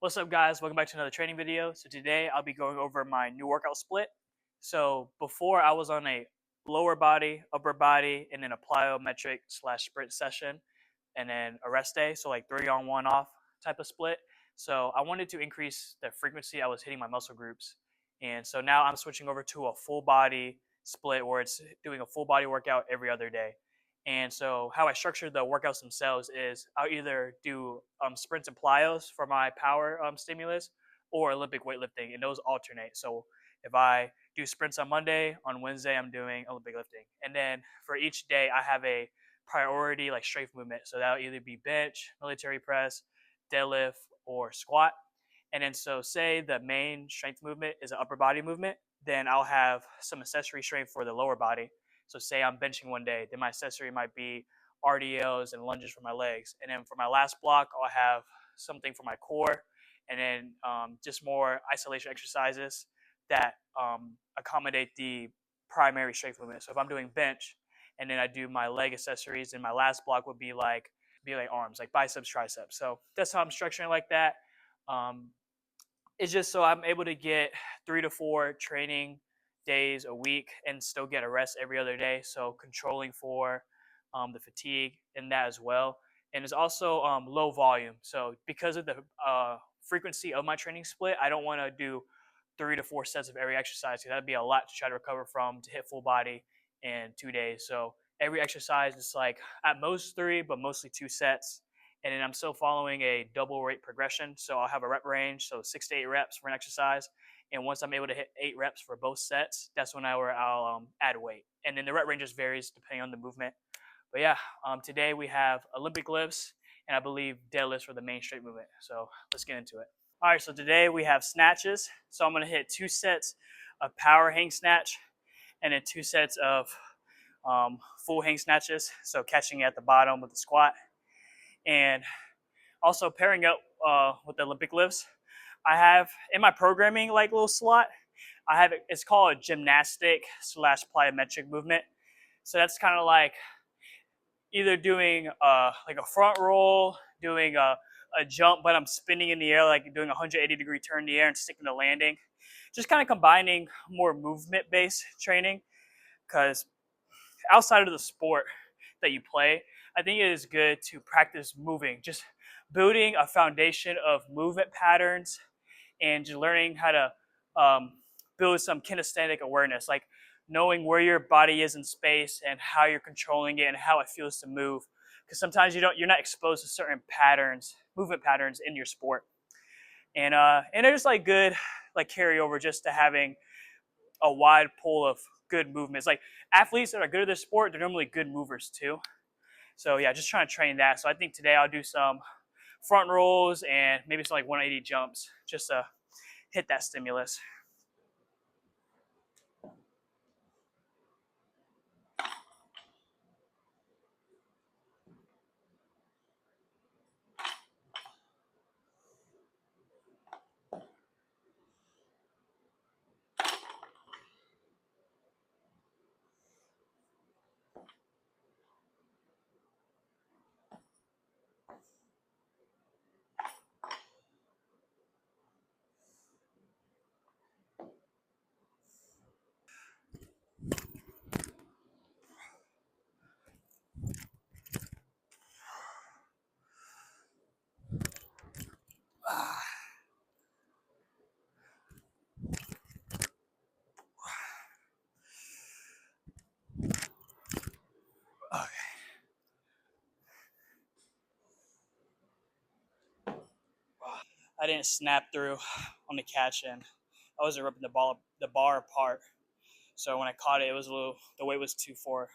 What's up, guys? Welcome back to another training video. So today I'll be going over my new workout split. So before I was on a lower body, upper body, and then a plyometric / sprint session, and then a rest day. So like 3 on 1 off type of split. So I wanted to increase the frequency I was hitting my muscle groups. And so now I'm switching over to a full body split where it's doing a full body workout every other day. And so how I structure the workouts themselves is I'll either do sprints and plyos for my power stimulus or Olympic weightlifting, and those alternate. So if I do sprints on Monday, on Wednesday I'm doing Olympic lifting. And then for each day I have a priority like strength movement. So that'll either be bench, military press, deadlift, or squat. And then so say the main strength movement is an upper body movement, then I'll have some accessory strength for the lower body. So say I'm benching one day, then my accessory might be RDLs and lunges for my legs. And then for my last block, I'll have something for my core, and then just more isolation exercises that accommodate the primary strength movement. So if I'm doing bench and then I do my leg accessories, and my last block would be like arms, like biceps, triceps. So that's how I'm structuring like that. It's just so I'm able to get 3 to 4 training days a week and still get a rest every other day. So controlling for the fatigue in that as well. And it's also low volume. So because of the frequency of my training split, I don't want to do 3 to 4 sets of every exercise, because that'd be a lot to try to recover from to hit full body in 2 days. So every exercise is like at most 3, but mostly 2 sets. And then I'm still following a double rate progression. So I'll have a rep range, so 6 to 8 reps for an exercise. And once I'm able to hit 8 reps for both sets, that's when I'll add weight. And then the rep range just varies depending on the movement. But yeah, today we have Olympic lifts and I believe deadlifts for the main straight movement. So let's get into it. All right, so today we have snatches. So I'm going to hit 2 sets of power hang snatch and then 2 sets of full hang snatches. So catching at the bottom with the squat. And also pairing up with the Olympic lifts, I have in my programming like little slot, I have it's called a gymnastic / plyometric movement. So that's kind of like either doing like a front roll, doing a jump, but I'm spinning in the air, like doing a 180-degree turn in the air and sticking the landing. Just kind of combining more movement-based training, because outside of the sport that you play, I think it is good to practice moving, just building a foundation of movement patterns and just learning how to build some kinesthetic awareness, like knowing where your body is in space and how you're controlling it and how it feels to move. Because sometimes you're not exposed to certain patterns, movement patterns in your sport, and they're just like good, like carryover just to having a wide pool of good movements. Like athletes that are good at their sport, they're normally good movers too. So yeah, just trying to train that. So I think today I'll do some front rolls and maybe some like 180 jumps just to hit that stimulus. I didn't snap through on the catch, and I wasn't ripping the bar apart. So when I caught it, the weight was too far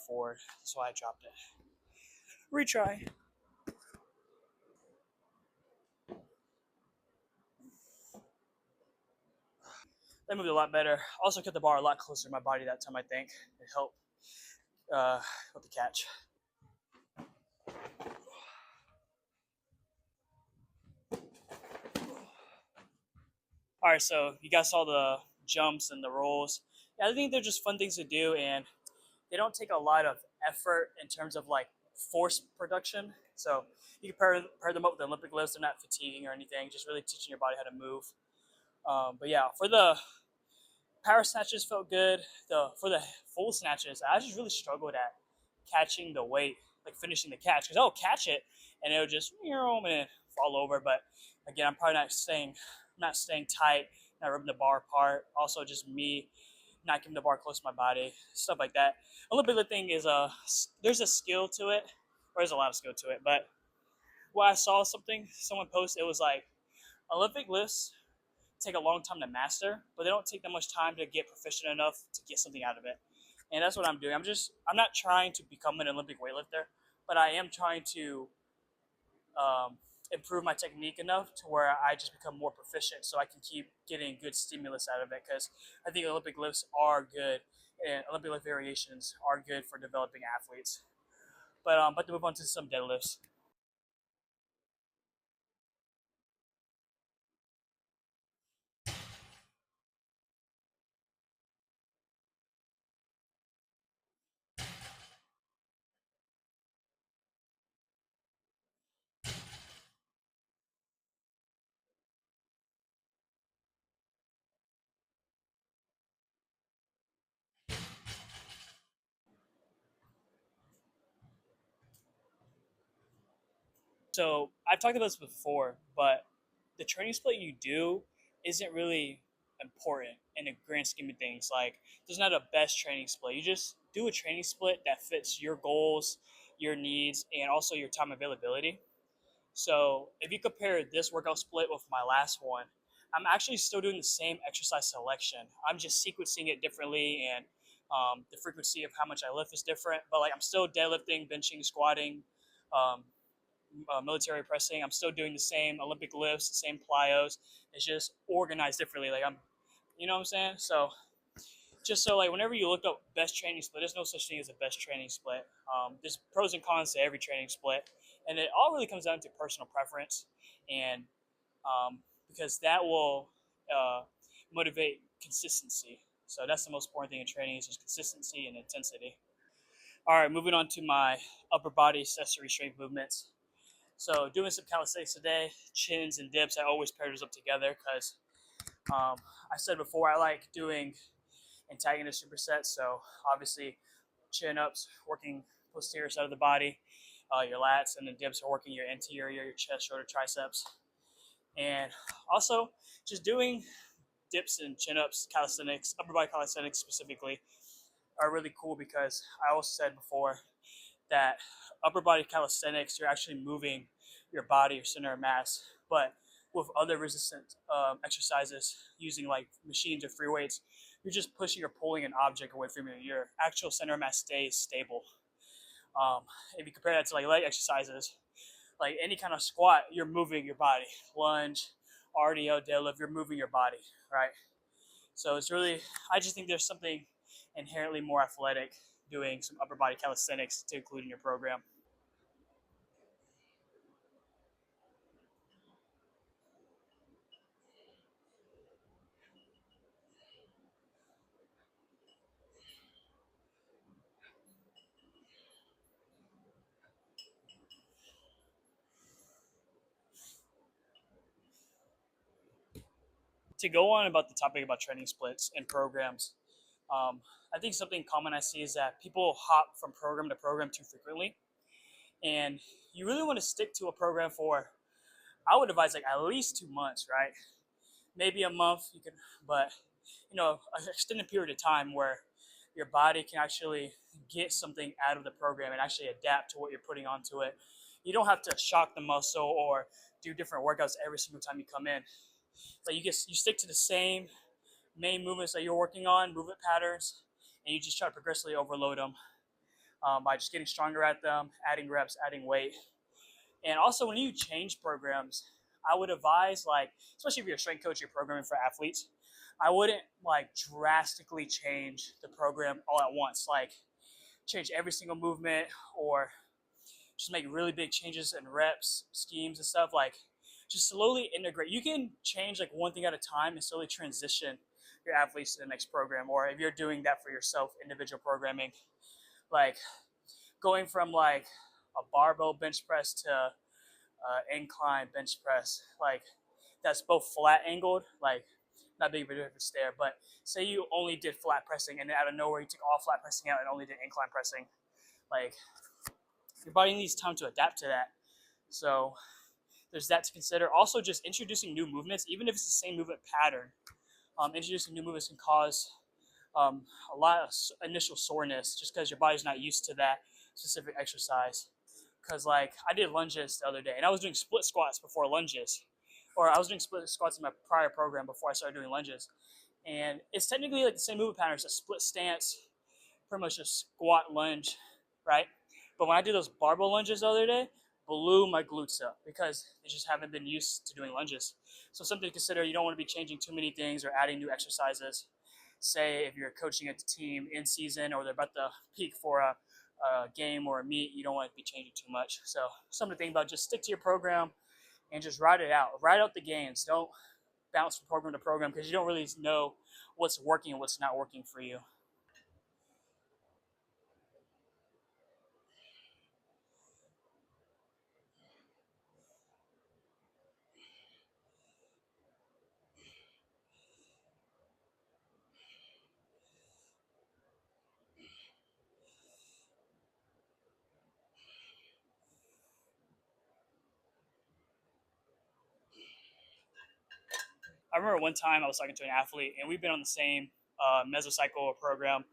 forward, so I dropped it. Retry. That moved a lot better. Also kept the bar a lot closer to my body that time. I think it helped with the catch. All right, so you guys saw the jumps and the rolls. Yeah, I think they're just fun things to do, and they don't take a lot of effort in terms of like force production. So you can pair them up with the Olympic lifts. They're not fatiguing or anything, just really teaching your body how to move. But yeah, for the power snatches felt good. For the full snatches, I just really struggled at catching the weight, like finishing the catch, because I'll catch it and it'll just and fall over. But again, I'm probably not staying tight, not ripping the bar apart. Also, just me not keeping the bar close to my body, stuff like that. Olympic lifting is there's a skill to it, or there's a lot of skill to it. But what I saw someone post, it was like Olympic lifts take a long time to master, but they don't take that much time to get proficient enough to get something out of it. And that's what I'm doing. I'm not trying to become an Olympic weightlifter, but I am trying to improve my technique enough to where I just become more proficient so I can keep getting good stimulus out of it. Because I think Olympic lifts are good and Olympic lift variations are good for developing athletes. But to move on to some deadlifts. So I've talked about this before, but the training split you do isn't really important in the grand scheme of things. Like, there's not a best training split. You just do a training split that fits your goals, your needs, and also your time availability. So if you compare this workout split with my last one, I'm actually still doing the same exercise selection. I'm just sequencing it differently, and the frequency of how much I lift is different. But like, I'm still deadlifting, benching, squatting, um, military pressing. I'm still doing the same Olympic lifts, the same plyos. It's just organized differently. Like, you know what I'm saying? So just so like whenever you look up best training split, there's no such thing as a best training split. There's pros and cons to every training split, and it all really comes down to personal preference, and because that will motivate consistency. So that's the most important thing in training is just consistency and intensity. All right, moving on to my upper body accessory strength movements. So doing some calisthenics today, chins and dips, I always pair those up together because I said before I like doing antagonist supersets. So obviously chin ups, working posterior side of the body, your lats, and then dips are working your anterior, your chest, shoulder, triceps. And also just doing dips and chin ups, calisthenics, upper body calisthenics specifically, are really cool because I also said before that upper body calisthenics, you're actually moving your body, your center of mass. But with other resistant exercises using like machines or free weights, you're just pushing or pulling an object away from you. Your actual center of mass stays stable. If you compare that to like leg exercises, like any kind of squat, you're moving your body. Lunge, RDO, deadlift, you're moving your body, right? So it's really, I just think there's something inherently more athletic doing some upper body calisthenics to include in your program. To go on about the topic about training splits and programs, I think something common I see is that people hop from program to program too frequently. And you really want to stick to a program for, I would advise like at least 2 months, right? Maybe a month, you can, but an extended period of time where your body can actually get something out of the program and actually adapt to what you're putting onto it. You don't have to shock the muscle or do different workouts every single time you come in. Like you stick to the same main movements that you're working on, movement patterns, and you just try to progressively overload them by just getting stronger at them, adding reps, adding weight. And also, when you change programs, I would advise, like, especially if you're a strength coach, you're programming for athletes, I wouldn't like drastically change the program all at once. Like, change every single movement or just make really big changes in reps, schemes, and stuff. Like, just slowly integrate. You can change like one thing at a time and slowly transition your athletes to the next program. Or if you're doing that for yourself, individual programming, like going from like a barbell bench press to incline bench press, like that's both flat angled, like not big of a difference there. But say you only did flat pressing and then out of nowhere you took all flat pressing out and only did incline pressing, like your body needs time to adapt to that. So there's that to consider. Also, just introducing new movements, even if it's the same movement pattern, introducing new movements can cause a lot of initial soreness just because your body's not used to that specific exercise. Because like I did lunges the other day, and I was doing split squats before lunges, or I was doing split squats in my prior program before I started doing lunges, and it's technically like the same movement pattern. It's a split stance, pretty much a squat lunge, right? But when I did those barbell lunges the other day, blew my glutes up because they just haven't been used to doing lunges. So something to consider. You don't want to be changing too many things or adding new exercises. Say if you're coaching a team in season or they're about to peak for a game or a meet, you don't want to be changing too much. So something to think about. Just stick to your program and just ride it out. Ride out the gains. Don't bounce from program to program because you don't really know what's working and what's not working for you. I remember one time I was talking to an athlete, and we've been on the same mesocycle program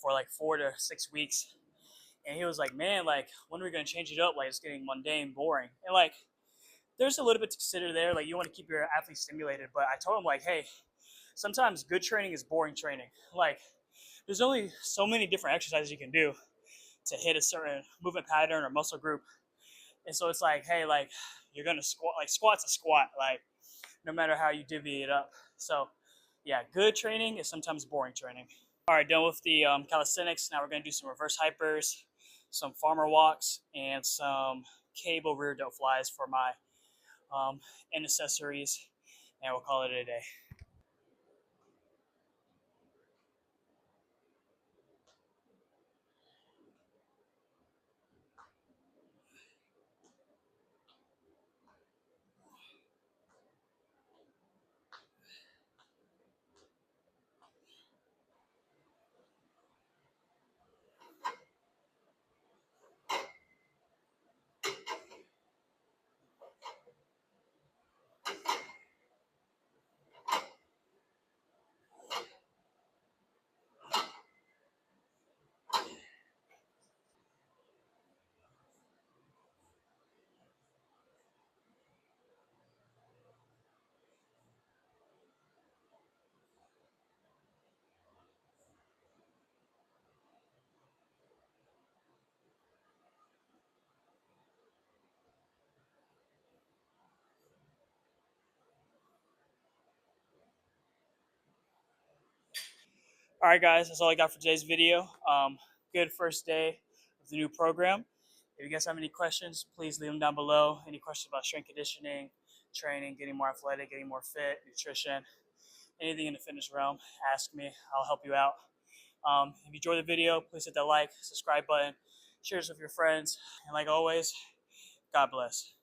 for like 4 to 6 weeks. And he was like, "Man, like, when are we gonna change it up? Like, it's getting mundane, boring." And like, there's a little bit to consider there. Like, you want to keep your athlete stimulated, but I told him like, "Hey, sometimes good training is boring training. Like, there's only so many different exercises you can do to hit a certain movement pattern or muscle group. And so it's like, hey, like, you're gonna squat. Like, squat's a squat. Like, no matter how you divvy it up. So, yeah, good training is sometimes boring training. All right, done with the calisthenics. Now we're going to do some reverse hypers, some farmer walks, and some cable rear delt flies for my end accessories, and we'll call it a day. All right, guys, that's all I got for today's video. Good first day of the new program. If you guys have any questions, please leave them down below. Any questions about strength conditioning, training, getting more athletic, getting more fit, nutrition, anything in the fitness realm, ask me. I'll help you out. If you enjoyed the video, please hit that like, subscribe button, share this with your friends, and like always, God bless.